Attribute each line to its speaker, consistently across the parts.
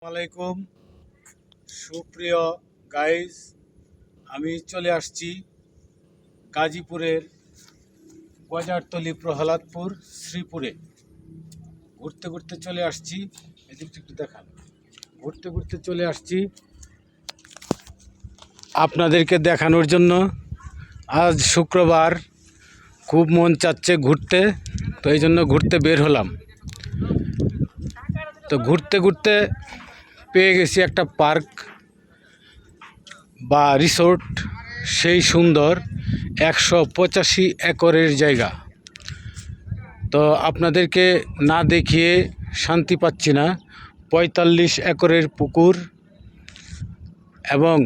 Speaker 1: আসসালামাইকুম সুপ্রিয় গাইজ, আমি চলে আসছি গাজীপুরের গজারতলি প্রহ্লাদপুর শ্রীপুরে। ঘুরতে ঘুরতে চলে আসছি, এদিকটা একটু দেখান। ঘুরতে ঘুরতে চলে আসছি আপনাদেরকে দেখানোর জন্য। আজ শুক্রবার, খুব মন চাচ্ছে ঘুরতে, তো এই জন্য ঘুরতে বের হলাম। তো ঘুরতে ঘুরতে পেয়ে গেছি একটা পার্ক বা রিসোর্ট, সেই সুন্দর 185 একরের জায়গা। তো আপনাদেরকে না দেখিয়ে শান্তি পাচ্ছি না। 45 একরের পুকুর এবং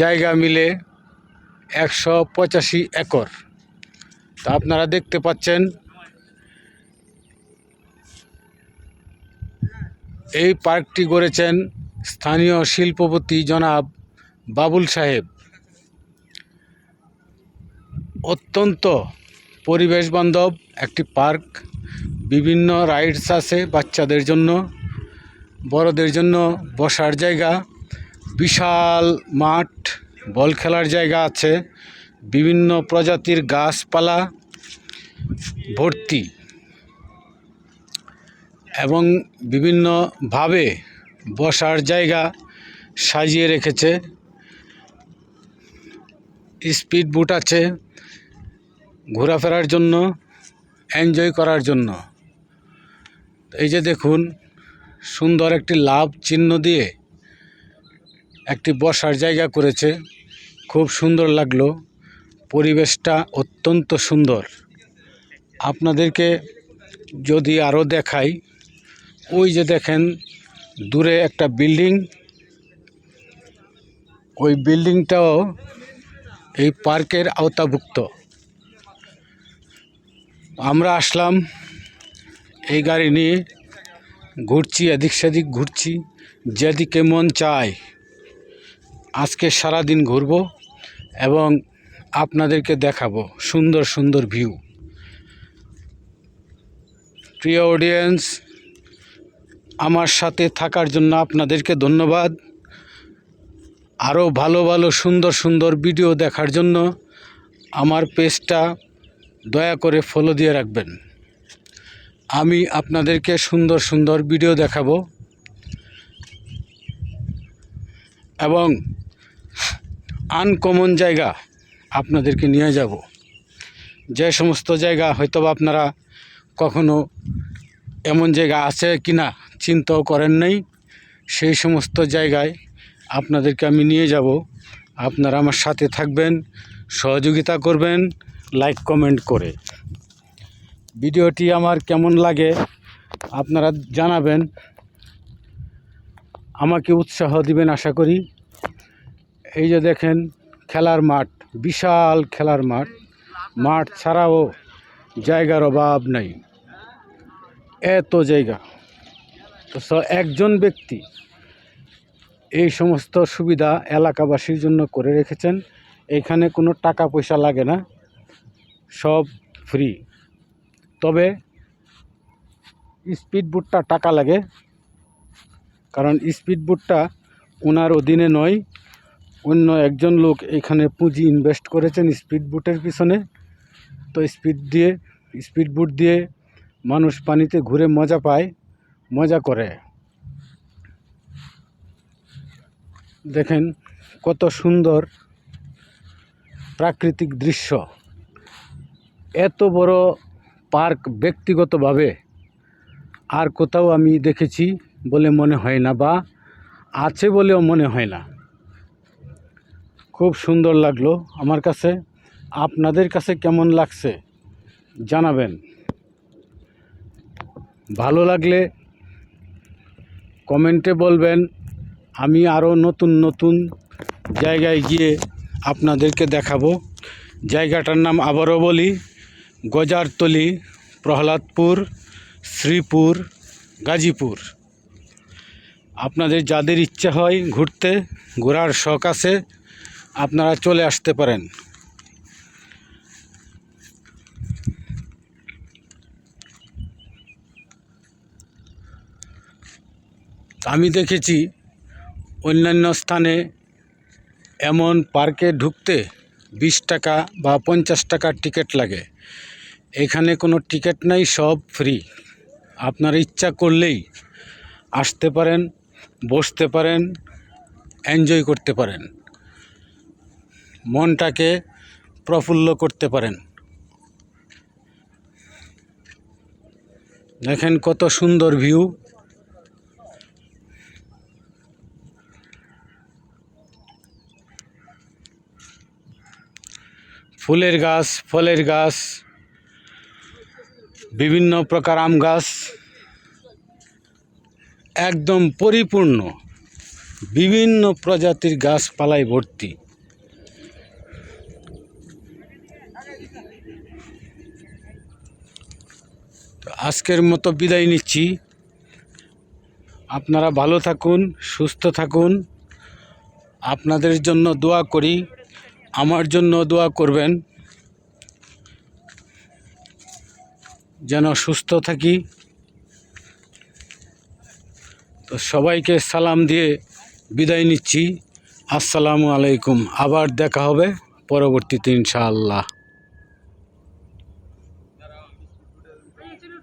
Speaker 1: জায়গা মিলে 185 একর। তো আপনারা দেখতে পাচ্ছেন, এই পার্কটি গড়েছেন স্থানীয় শিল্পপতি জনাব বাবুল সাহেব। অত্যন্ত পরিবেশ বান্ধব একটি পার্ক। বিভিন্ন রাইডস আছে বাচ্চাদের জন্য, বড়দের জন্য বসার জায়গা, বিশাল মাঠ, বল খেলার জায়গা আছে, বিভিন্ন প্রজাতির গাছপালা ভর্তি এবং বিভিন্নভাবে বসার জায়গা সাজিয়ে রেখেছে। স্পিড বোট আছে ঘোরাফেরার জন্য, এনজয় করার জন্য। এই যে দেখুন, সুন্দর একটি লাভ চিহ্ন দিয়ে একটি বসার জায়গা করেছে, খুব সুন্দর লাগলো। পরিবেশটা অত্যন্ত সুন্দর। আপনাদেরকে যদি আরও দেখাই, ওই যে দেখেন দূরে একটা বিল্ডিং, ওই বিল্ডিংটাও এই পার্কের আওতাভুক্ত। আমরা আসলাম এই গাড়ি নিয়ে, ঘুরছি, এদিক সেদিক ঘুরছি, যেদিকে মন চায়। আজকে সারাদিন ঘুরব এবং আপনাদেরকে দেখাবো সুন্দর সুন্দর ভিউ। প্রিয় অডিয়েন্স, আমার সাথে থাকার জন্য আপনাদেরকে ধন্যবাদ। আরও ভালো ভালো সুন্দর সুন্দর ভিডিও দেখার জন্য আমার পেজটা দয়া করে ফলো দিয়ে রাখবেন। আমি আপনাদেরকে সুন্দর সুন্দর ভিডিও দেখাবো এবং আনকমন জায়গা আপনাদেরকে নিয়ে যাব। যে সমস্ত জায়গা হয়তোবা আপনারা কখনো এমন জায়গা আছে কিনা চিন্তাও করেন নাই, সেই সমস্ত জায়গায় আপনাদেরকে আমি নিয়ে যাব। আপনারা আমার সাথে থাকবেন, সহযোগিতা করবেন লাইক কমেন্ট করে। ভিডিওটি আমার কেমন লাগে আপনারা জানাবেন, আমাকে উৎসাহ দিবেন আশা করি। এই যে দেখেন খেলার মাঠ, বিশাল খেলার মাঠ। মাঠ ছাড়াও জায়গার অভাব নাই, এত জায়গা। তো একজন ব্যক্তি এই সমস্ত সুবিধা এলাকাবাসীর জন্য করে রেখেছেন। এখানে কোনো টাকা পয়সা লাগে না, সব ফ্রি। তবে স্পিড বোটটা টাকা লাগে, কারণ স্পিড বোটটা ওনার অধীনে নয়, অন্য একজন লোক এখানে পুঁজি ইনভেস্ট করেছেন স্পিড বোটের পিছনে। তো স্পিড বোট দিয়ে মানুষ পানিতে ঘুরে মজা পায়, মজা করে। দেখেন কত সুন্দর প্রাকৃতিক দৃশ্য। এত বড় পার্ক ব্যক্তিগতভাবে আর কোথাও আমি দেখেছি বলে মনে হয় না, বা আছে বলেও মনে হয় না। খুব সুন্দর লাগলো আমার কাছে। আপনাদের কাছে কেমন লাগছে জানাবেন। ভালো লাগলে কমেন্টে বলবেন। আমি আরও নতুন নতুন জায়গায় গিয়ে আপনাদেরকে দেখাবো। জায়গাটার নাম আবারও বলি, গজারতলি, প্রহ্লাদপুর, শ্রীপুর, গাজীপুর। আপনাদের যাদের ইচ্ছা হয় ঘোরার শখ আছে, আপনারা চলে আসতে পারেন। আমি দেখেছি অন্যান্য স্থানে এমন পার্কে ঢুকতে 20 টাকা বা 50 টাকার টিকিট লাগে। এখানে কোনো টিকিট নাই, সব ফ্রি। আপনার ইচ্ছা করলেই আসতে পারেন, বসতে পারেন, এনজয় করতে পারেন, মনটাকে প্রফুল্ল করতে পারেন। দেখেন কত সুন্দর ভিউ। ফুলের গাছ, ফলের গাছ, বিভিন্ন প্রকার আম গাছ, একদম পরিপূর্ণ, বিভিন্ন প্রজাতির গাছপালায় ভর্তি। তো আজকের মতো বিদায় নিচ্ছি। আপনারা ভালো থাকুন, সুস্থ থাকুন। আপনাদের জন্য দোয়া করি, আমার জন্য দোয়া করবেন যেন সুস্থ থাকি। তো সবাইকে সালাম দিয়ে বিদায় নিচ্ছি। আসসালামু আলাইকুম। আবার দেখা হবে পরবর্তীতে ইনশাআল্লাহ।